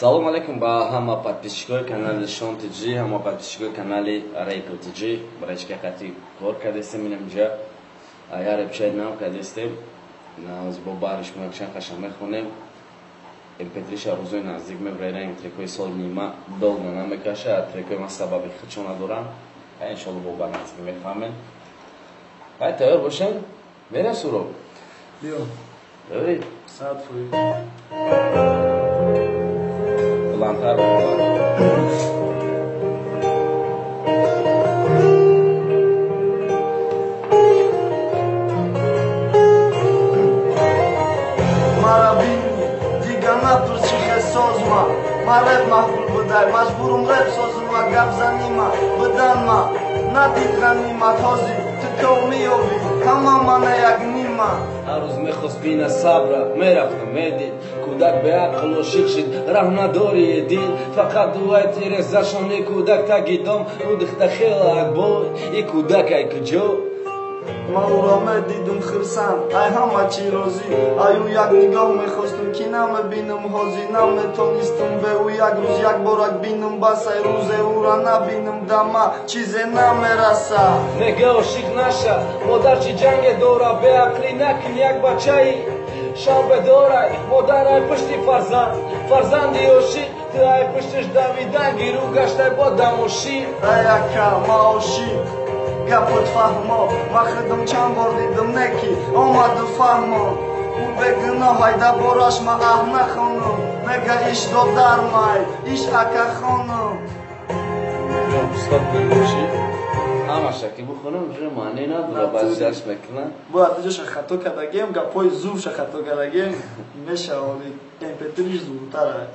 Салом алейкум ба ҳама подписчикои канали Шон Тиҷи, ҳама подписчикои канали Рейкл Тиҷи. Барачка қати кор кардестем инамҷа. Я репчай нам кардестем. Наз бо бариш мекшан қашам мехонем. MP3 рӯзои наздик мебрайрем трекои сол нима долго намекаша, трекои ма сабаби хичо надорам. Иншалло бо баназдик мефаҳмем. Ай тайёр бошем? Мерем суроб. Биё. Давид. Саат фури. Лантар бовар. Ма рэп маҳбул будай, маҷбурум рэп созима, гап занима, биданма, надидганима, този ту то меёбӣ, ҳама мана як нима. Ҳар рӯз мехост бина сабра, мерафтам медид, кӯдак беақл ошиқ шид, раҳм надори дил, фақат дуай терес зашони кӯдак таги дом, удихта хела акбой, и кӯдак ай куҷо? Ман ӯро медидум хирсан, ай ҳама чӣ розӣ, ай ӯ як нигоҳ мехостум, ки намебинам ҳозӣ, наметонистум бе ӯ як рӯз як борак бинам, бас ай рӯзе ӯро набинам дама, чизе намераса. Нега ошиқ наша, модар чӣ ҷанге дора, беақлӣ накин як бачаи шавбе дорай, модар ай пишти фарзанд, фарзанди ошиқ, ту ай пиштиш давидан, гирӯ гаштай бо дамоши. Ай ака, ма ошиқ гапот фаҳмо, махридам чанд бор дидам, неки омаду фаҳмо, ӯ бегуноҳ айда бораш ма аҳ нахонам, нега иш додармай, иш ака хонам. Устод бемоши, ҳамаша ки бихонам ҷура маъне надора, баъзи дарш мекунам. Бояд иҷоша хато кардагем, гапҳои зӯбша хато кардагем, мешавад MP3 зӯбтара.